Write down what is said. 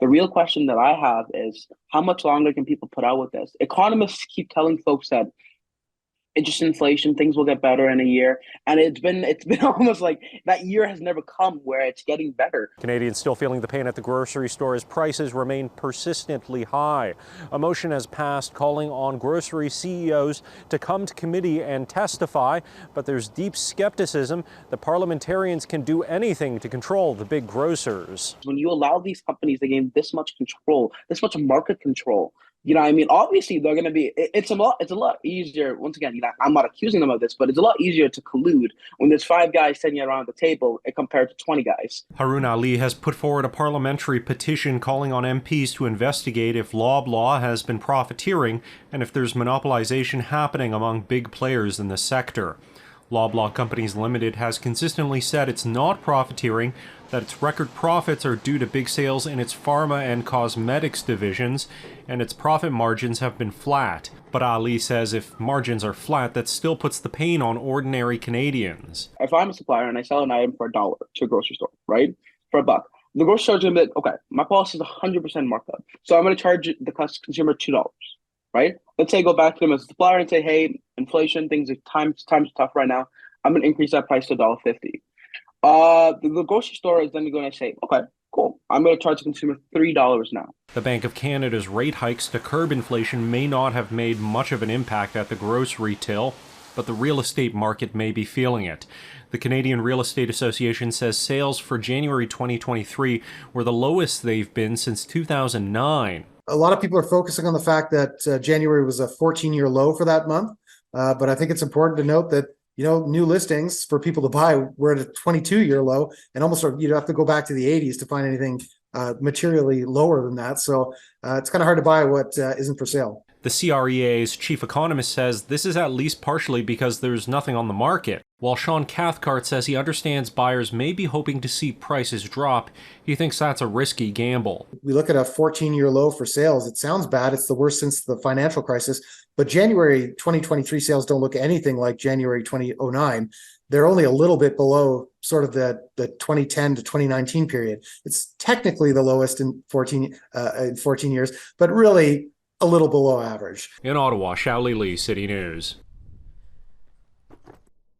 The real question that I have is how much longer can people put out with this? Economists keep telling folks that it's just inflation, things will get better in a year. And it's been almost like that year has never come where it's getting better. Canadians still feeling the pain at the grocery store as prices remain persistently high. A motion has passed calling on grocery CEOs to come to committee and testify, but there's deep skepticism that parliamentarians can do anything to control the big grocers. When you allow these companies to gain this much control, this much market control, you know what I mean? Obviously, they're going to be, it's a lot easier. Once again, I'm not accusing them of this, but it's a lot easier to collude when there's 5 guys sitting around the table compared to 20 guys. Xiao Li has put forward a parliamentary petition calling on MPs to investigate if Loblaws has been profiteering and if there's monopolization happening among big players in the sector. Loblaws Companies Limited has consistently said it's not profiteering, that its record profits are due to big sales in its pharma and cosmetics divisions, and its profit margins have been flat. But Ali says if margins are flat, that still puts the pain on ordinary Canadians. If I'm a supplier and I sell an item for $1 to a grocery store, right? For $1, the grocery store is going to be like, okay, my policy is 100% markup. So I'm going to charge the consumer $2, right? Let's say I go back to them as a supplier and say, hey, inflation, things are times tough right now. I'm going to increase that price to $1.50. The grocery store is then going to say, okay, cool. I'm going to charge the consumer $3 now. The Bank of Canada's rate hikes to curb inflation may not have made much of an impact at the grocery till, but the real estate market may be feeling it. The Canadian Real Estate Association says sales for January 2023 were the lowest they've been since 2009. A lot of people are focusing on the fact that January was a 14-year low for that month, but I think it's important to note that new listings for people to buy were at a 22-year low, and almost you'd have to go back to the 80s to find anything materially lower than that. So it's kind of hard to buy what isn't for sale. The CREA's chief economist says this is at least partially because there's nothing on the market. While Sean Cathcart says he understands buyers may be hoping to see prices drop, he thinks that's a risky gamble. We look at a 14-year low for sales. It sounds bad. It's the worst since the financial crisis. But January 2023 sales don't look anything like January 2009. They're only a little bit below sort of the 2010 to 2019 period. It's technically the lowest in 14 years, but really a little below average. In Ottawa, Xiao Li, CityNews.